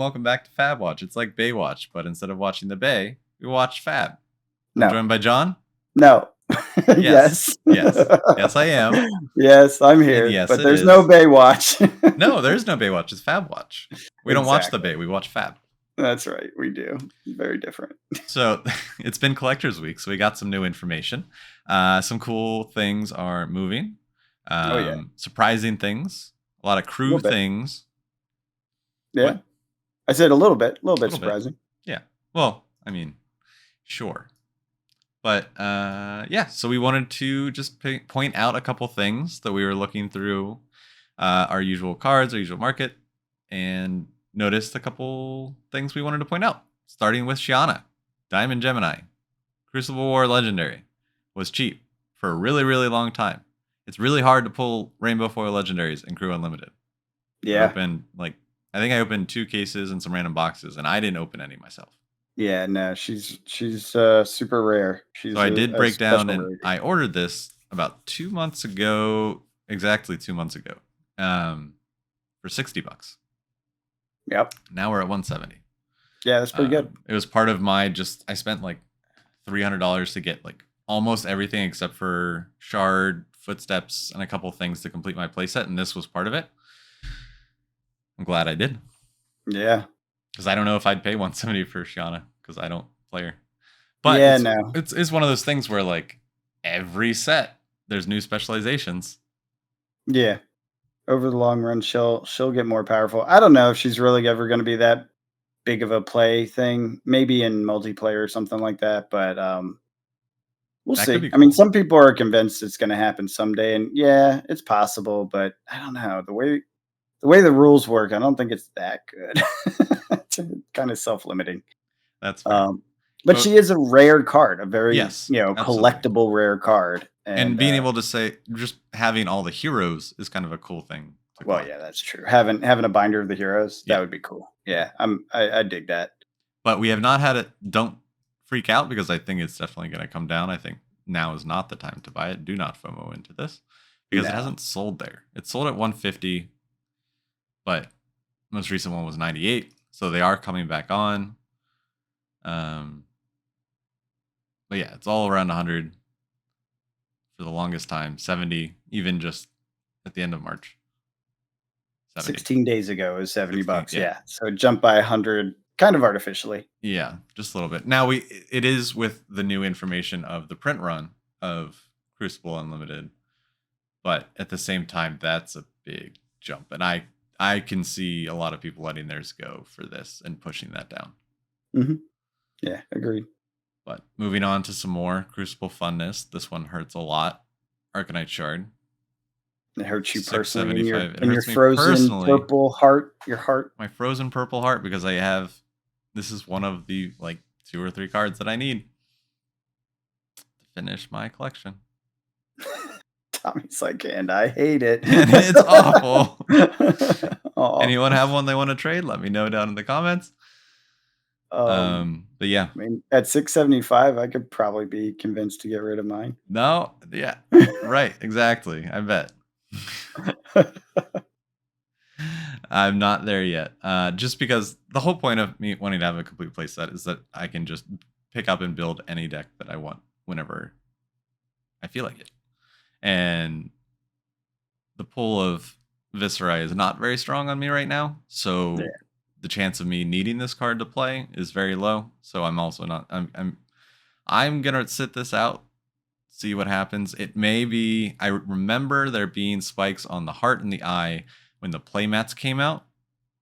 welcome back to FABWatch. It's like Baywatch, but instead of watching the Bay, we watch FAB. No. I'm joined by John. No. Yes. Yes, I am. Yes, I'm here. And yes, but it there's is. no Baywatch. No, there's no Baywatch. It's FABWatch. We don't watch the Bay. We watch FAB. That's right. We do. Very different. So it's been Collectors Week, so we got some new information. Some cool things are moving. Surprising things. A lot of crew things. Yeah. What? I said a little bit surprising. Yeah. Well, I mean, sure. But yeah, so we wanted to just point out a couple things that we were looking through our usual cards, our usual market, and noticed a couple things we wanted to point out. Starting with Shiana, Diamond Gemini, Crucible War Legendary, was cheap for a really, really long time. It's really hard to pull Rainbow Foil Legendaries in Crew Unlimited. Yeah. I think I opened 2 cases and some random boxes, and I didn't open any myself. Yeah, no, she's super rare. So I did break down, and I ordered this about 2 months ago, exactly 2 months ago, for $60. Yep. Now we're at $170. Yeah, that's pretty good. It was part of my I spent like $300 to get like almost everything except for Shard, Footsteps, and a couple things to complete my playset, and this was part of it. I'm glad I did. Yeah. Because I don't know if I'd pay $170 for Shiana because I don't play her. But yeah, it's one of those things where like every set there's new specializations. Yeah. Over the long run, she'll get more powerful. I don't know if she's really ever going to be that big of a play thing. Maybe in multiplayer or something like that. But we'll see. Cool. I mean, some people are convinced it's going to happen someday, and yeah, it's possible. But I don't know the way the rules work. I don't think it's that good. It's kind of self-limiting. That's fair. But she is a rare card, a very absolutely. collectible rare card. And being able to say just having all the heroes is kind of a cool thing. Well, yeah, that's true. Having a binder of the heroes, that would be cool. Yeah, I dig that. But we have not had it. Don't freak out because I think it's definitely going to come down. I think now is not the time to buy it. Do not FOMO into this because it hasn't sold there. It's sold at 150, but most recent one was 98. So they are coming back on. But yeah, it's all around 100 for the longest time. 70, even just at the end of March. 70. 16 days ago, it was $70. Yeah. So it jumped by 100 kind of artificially. Yeah, just a little bit. Now it is with the new information of the print run of Crucible Unlimited. But at the same time, that's a big jump. And I can see a lot of people letting theirs go for this and pushing that down. Mm-hmm. Yeah, agreed. But moving on to some more Crucible funness. This one hurts a lot. Arcanite Shard. It hurts you personally in your frozen purple heart. Your heart. My frozen purple heart because this is one of the like 2 or 3 cards that I need to finish my collection. Tommy's like, and I hate it. And it's awful. Anyone have one they want to trade? Let me know down in the comments. But yeah, I mean, at $675, I could probably be convinced to get rid of mine. No, yeah, right, exactly. I bet. I'm not there yet. Just because the whole point of me wanting to have a complete playset is that I can just pick up and build any deck that I want whenever I feel like it. And the pull of Viscera is not very strong on me right now, so the chance of me needing this card to play is very low. So I'm also not. I'm gonna sit this out, see what happens. It may be. I remember there being spikes on the heart and the eye when the playmats came out,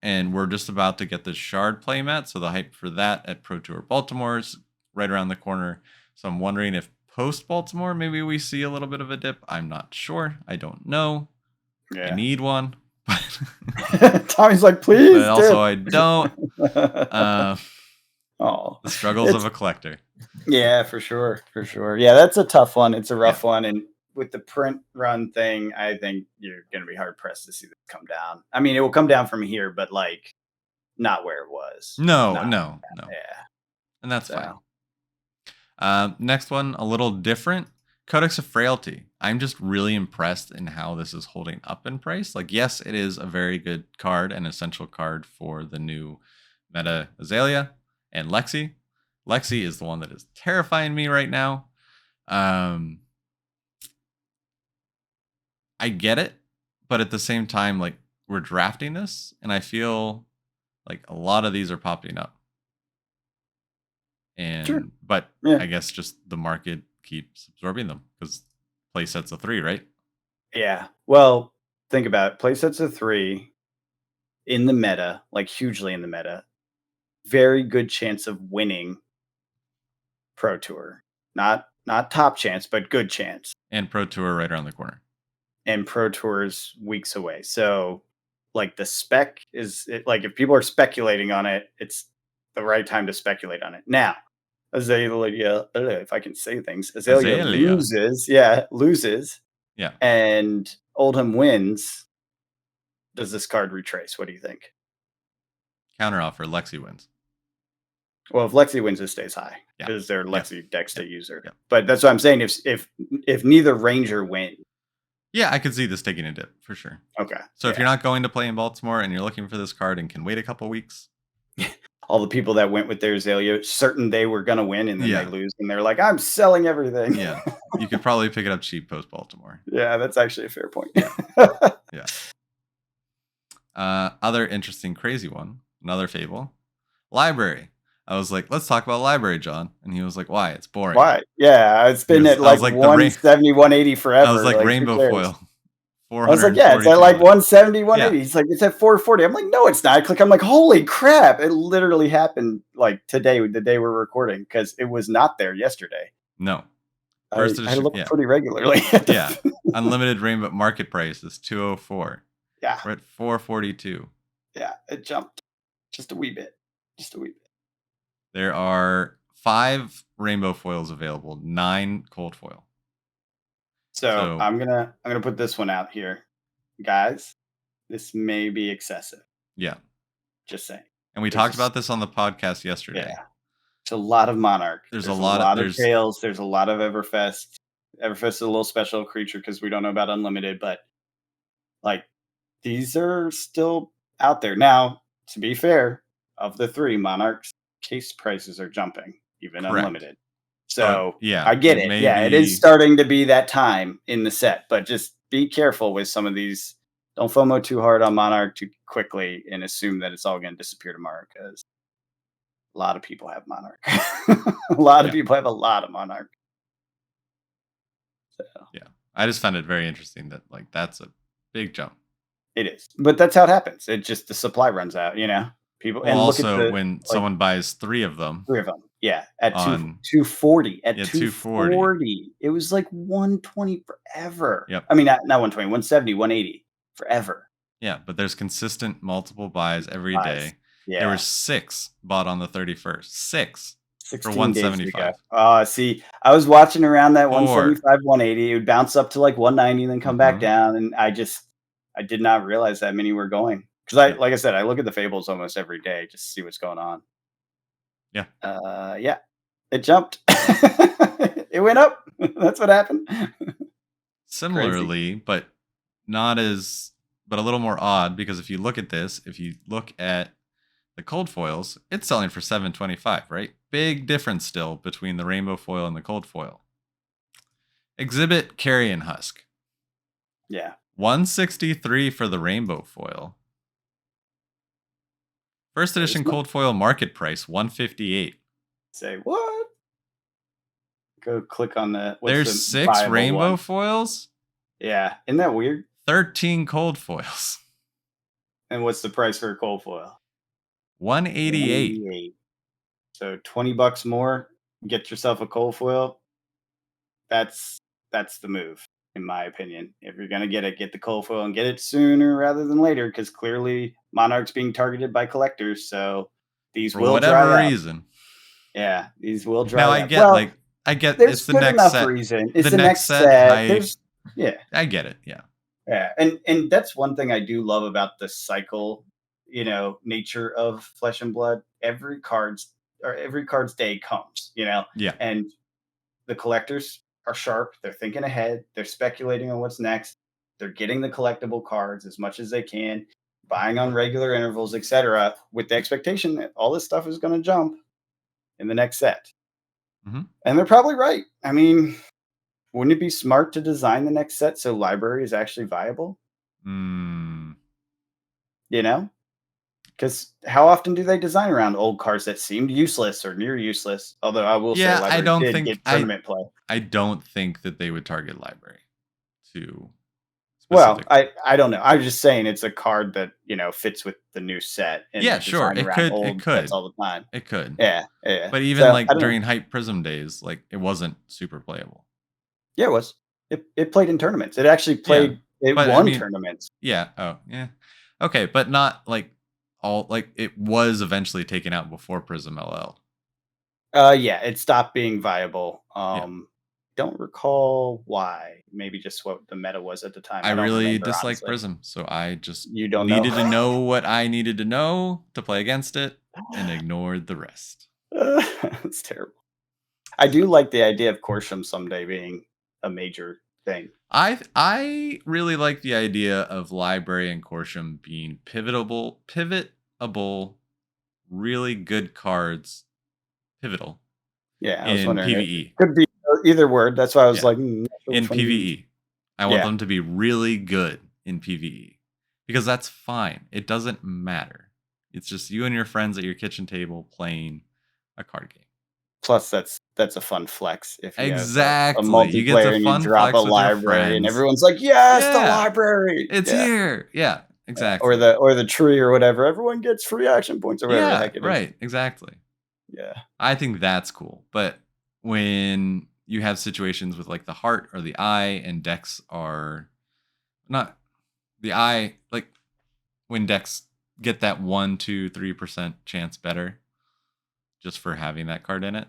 and we're just about to get the Shard playmat. So the hype for that at Pro Tour Baltimore is right around the corner. So I'm wondering if post Baltimore maybe we see a little bit of a dip. I'm not sure. I don't know. Yeah. I need one. Tommy's like, please. But also, I don't. The struggles of a collector. Yeah, for sure. Yeah, that's a tough one. It's a rough one. And with the print run thing, I think you're going to be hard pressed to see this come down. I mean, it will come down from here, but like not where it was. No. Yeah. And that's fine. Next one, a little different. Codex of Frailty. I'm just really impressed in how this is holding up in price. Like, yes, it is a very good card, an essential card for the new meta Azalea and Lexi. Lexi is the one that is terrifying me right now. I get it, but at the same time, like, we're drafting this, and I feel like a lot of these are popping up. Sure. But Yeah. I guess just the market keeps absorbing them because play sets of 3, right? Yeah. Well, think about it. Play sets of 3 in the meta, like hugely in the meta. Very good chance of winning Pro Tour. Not top chance, but good chance. And Pro Tour right around the corner. And Pro Tour's weeks away. So, like, the spec is like, if people are speculating on it, it's the right time to speculate on it. Now, Azalea, if I can say things, Azalea Azalea. loses, Yeah. and Oldham wins. Does this card retrace? What do you think? Counteroffer, Lexi wins. Well, if Lexi wins, it stays high Yeah. because they're Yeah. Lexi deck state user. Yeah. But that's what I'm saying. If neither Ranger win, Yeah, I could see this taking a dip for sure. okay. So if you're not going to play in Baltimore and you're looking for this card and can wait a couple weeks, all the people that went with their Azalea, certain they were going to win, and then Yeah. they lose, and they're like, "I'm selling everything." yeah, you could probably pick it up cheap post Baltimore. Yeah, that's actually a fair point. Yeah. Other interesting, crazy one, another Fable, Library. I was like, let's talk about Library, John. And he was like, why? It's boring. Why? Yeah, it's been Because at I was like like, the 170, 180 forever. I was like, who rainbow cares? foil. I was like, yeah, it's at like 170, 180. Yeah. He's like, it's at 440. I'm like, no, it's not. I click, I'm like, holy crap. It literally happened like today, the day we're recording, because it was not there yesterday. No. I look pretty regularly. Yeah. Unlimited rainbow market price is 204. Yeah. We're at 442. Yeah, it jumped just a wee bit. Just a wee bit. There are 5 rainbow foils available, 9 cold foil. So I'm gonna put this one out here, guys. This may be excessive. Yeah, just saying. And we talked about this on the podcast yesterday. Yeah, it's a lot of Monarch. There's a lot of Tails. There's a lot of Everfest. Everfest is a little special creature because we don't know about Unlimited, but like these are still out there now. To be fair, of the 3 Monarchs, case prices are jumping, even Correct. Unlimited. So yeah, I get it. Yeah, it is starting to be that time in the set, but just be careful with some of these. Don't FOMO too hard on Monarch too quickly and assume that it's all going to disappear tomorrow, because a lot of people have Monarch. A lot of people have a lot of Monarch. So. Yeah, I just found it very interesting that like that's a big jump. It is, but that's how it happens. It just the supply runs out, you know. People well, and also when someone buys 3 of them. 3 of them. Yeah, at 240. At 240. It was like 120 forever. Yep. I mean, not 120, 170, 180 forever. Yeah, but there's consistent multiple buys every day. Yeah. There were 6 bought on the 31st. 6 for 175. See, I was watching around that 175, 180. It would bounce up to like 190 and then come back down, and I did not realize that many were going. Because like I said, I look at the Fables almost every day just to see what's going on. Yeah. Yeah. It jumped. It went up. That's what happened. Similarly, but a little more odd, because if you look at this, if you look at the cold foils, it's selling for $725, right? Big difference still between the rainbow foil and the cold foil. Exhibit Carrion Husk. Yeah. 163 for the rainbow foil. First edition cold foil market price 158. Say what? Go click on the. There's 6 rainbow foils. Yeah, isn't that weird? 13 cold foils. And what's the price for a cold foil? 188. So $20 more. Get yourself a cold foil. That's the move, in my opinion. If you're gonna get it, get the cold foil and get it sooner rather than later, because clearly Monarch's being targeted by collectors. So these will dry out. For whatever reason. Yeah, these will dry out. Now I get there's it's the next set. Reason. It's the next set. Yeah, I get it. Yeah. Yeah, and that's one thing I do love about the cycle, nature of Flesh and Blood. Every card's day comes, Yeah. And the collectors are sharp. They're thinking ahead. They're speculating on what's next. They're getting the collectible cards as much as they can. buying on regular intervals, etc., with the expectation that all this stuff is going to jump in the next set. Mhm. And they're probably right. I mean, wouldn't it be smart to design the next set so library is actually viable? Mm. You know? Because how often do they design around old cards that seemed useless or near useless? Although I will say Yeah, I library don't did think get tournament play. I don't think that they would target library to Well, specifically. I don't know. I'm just saying it's a card that, fits with the new set and Yeah, they sure. design It around could. It old sets could. all the time. It could. Yeah, yeah. But even So I like don't know. during hype prism days, like it wasn't super playable. Yeah, it was. It played in tournaments. It actually Yeah. played it But I won mean, tournaments. yeah. Oh, yeah. Okay, but not like all like it was eventually taken out before Prism LL. Yeah, it stopped being viable. Yeah. Don't recall why. Maybe just what the meta was at the time. I I don't really remember dislike honestly. Prism, so I just You don't know. needed to know what I needed to know to play against it and ignored the rest. That's terrible. I do like the idea of Corsham someday being a major thing. I really like the idea of Library and Corsham being pivotable, really good cards, pivotal Yeah, I was in wondering. It PvE. could be either word. That's why I was Yeah, like, not sure in which one to use. PvE. I want Yeah. them to be really good in PvE because that's fine. It doesn't matter. It's just you and your friends at your kitchen table playing a card game. Plus, that's a fun flex if you have a Exactly. You get to multiplayer and you fun drop a flex with your library and friends. everyone's like, "Yes, the Yeah, library!" it's Yeah, here. Yeah, yeah. exactly. Or the tree or whatever. Everyone gets free action points or whatever the Yeah, heck it is. right. Exactly. Yeah, I think that's cool. But when you have situations with like the heart or the eye and decks are not the eye, like when decks get that 1, 2, 3% chance better just for having that card in it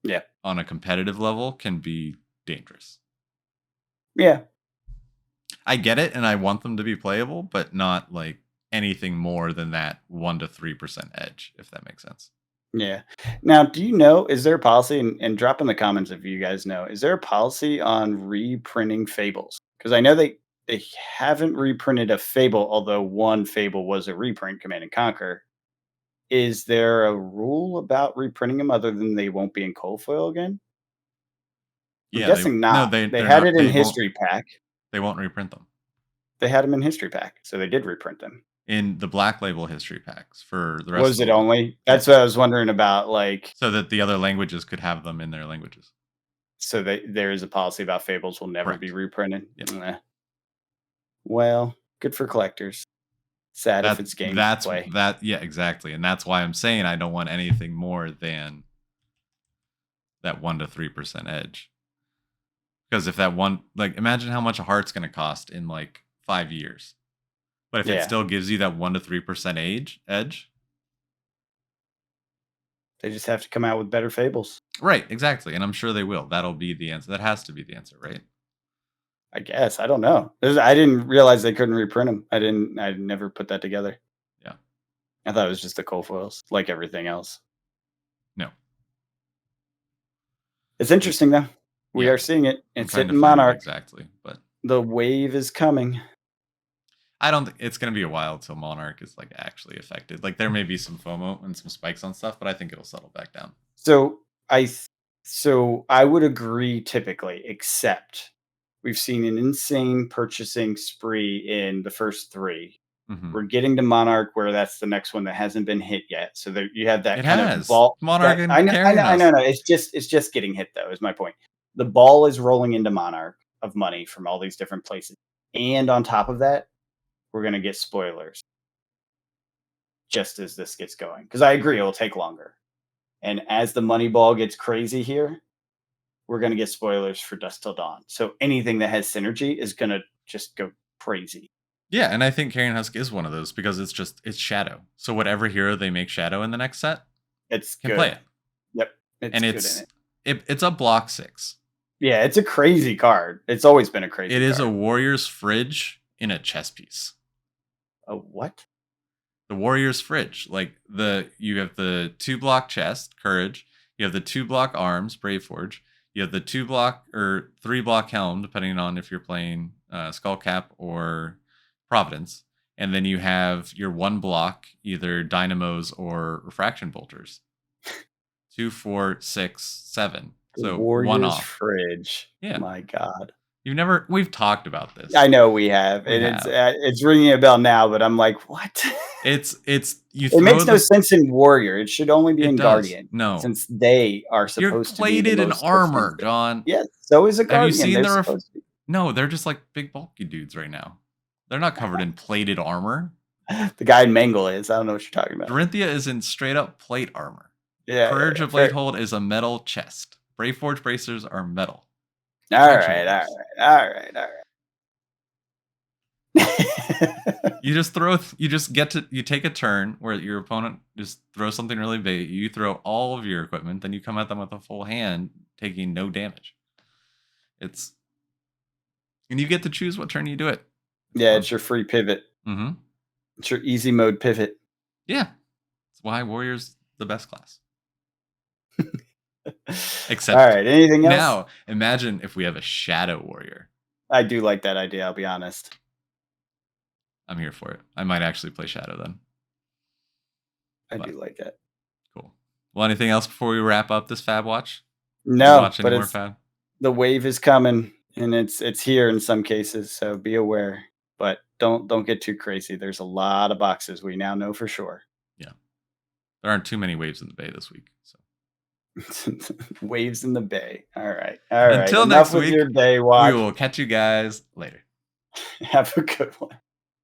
yeah, on a competitive level can be dangerous. yeah, I get it and I want them to be playable, but not like anything more than that 1 to 3% edge, if that makes sense. yeah. Now, do you know? Is there a policy? And drop in the comments if you guys know. Is there a policy on reprinting fables? Because I know they haven't reprinted a fable, although one fable was a reprint, Command and Conquer. Is there a rule about reprinting them other than they won't be in cold foil again? I'm Yeah, guessing no, not. They they're had not it in History Pack. they won't reprint them. They had them in History Pack, so they did reprint them. In the Black Label history packs for the rest of Was the it world. only? Yeah. That's what I was wondering about, like, So that the other languages could have them in their languages. so there is a policy about fables will never be Correct. reprinted? Yep. Well, good for collectors. Sad if it's game play. Yeah, exactly. And that's why I'm saying I don't want anything more than that 1 to 3% edge. Because if that one, like, imagine how much a heart's going to cost in like 5 years. But if it Yeah. still gives you that 1 to 3% edge, They just have to come out with better fables, right? Exactly, and I'm sure they will. That'll be the answer. That has to be the answer, right? I guess. I don't know. I didn't realize they couldn't reprint them. I never put that together. Yeah. I thought it was just the cold foils, like everything else. No. It's interesting though. We Yeah. are seeing it. I'm It's trying to hitting find it Monarch. exactly, but The wave is coming. I don't think it's going to be a while till Monarch is like actually affected. Like there may be some FOMO and some spikes on stuff, but I think it'll settle back down. So I would agree typically, except we've seen an insane purchasing spree in the first three. Mhm. We're getting to Monarch where that's the next one that hasn't been hit yet. So there you have that It kind of has. ball. Monarch That, and carrying I us. know. It's just getting hit though, is my point. The ball is rolling into Monarch of money from all these different places. And on top of that, we're gonna get spoilers just as this gets going. Because I agree, it will take longer. And as the money ball gets crazy here, we're going to get spoilers for Dusk Till Dawn. So anything that has synergy is going to just go crazy. Yeah, and I think Carrion Husk is one of those because it's Shadow. So whatever hero they make Shadow in the next set It's can good. play it. Yep. And good in it. It's a block 6. Yeah, it's a crazy card. It's always been a crazy It card. is a Warrior's Fridge in a chess piece. A what? The Warrior's Fridge. Like you have the 2-block chest, Courage. You have the 2-block arms, Brave Forge. You have the 2-block or 3-block helm, depending on if you're playing Skullcap or Providence. And then you have your 1 block, either dynamos or refraction bolters. 2, 4, 6, 7. The So 1 Warriors off. fridge. Yeah. My God. We've talked about this. I know we have, We and have. it's ringing a bell now, but I'm like, what? It's you It throw makes no the sense in Warrior. It should only be It in does. Guardian, No. since they are You're supposed to be the plated in most armor, defensive. John. Yes, so is a Have you Guardian. seen They're the supposed to be. No, they're just like big bulky dudes right now. They're not covered in plated armor. The guy in Mangle is. I don't know what you're talking about. Dorinthia is in straight up plate armor. Yeah, Courage yeah, of fair. Bladehold is a metal chest. Braveforge bracers are metal. All Refraction right, all bolters. right, all right, all right. You just get to you take a turn where your opponent just throws something really big. You throw all of your equipment, then you come at them with a full hand, taking no damage. And you get to choose what turn you do it. Yeah, it's your free pivot. Mm-hmm. It's your easy mode pivot. Yeah. That's why Warrior's the best class. Except all right, anything else? now, imagine if we have a Shadow Warrior. I do like that idea, I'll be honest. I'm here for it. I might actually play Shadow then. I do like that. Cool. Well, anything else before we wrap up this Fab Watch? No, Watch but any more Fab? the wave is coming, and it's here in some cases, so be aware. But don't get too crazy. There's a lot of boxes we now know for sure. Yeah. There aren't too many waves in the Bay this week. So Waves in the Bay. All right. All right. Until Enough next with week, your Baywatch. we will catch you guys later. Have a good one.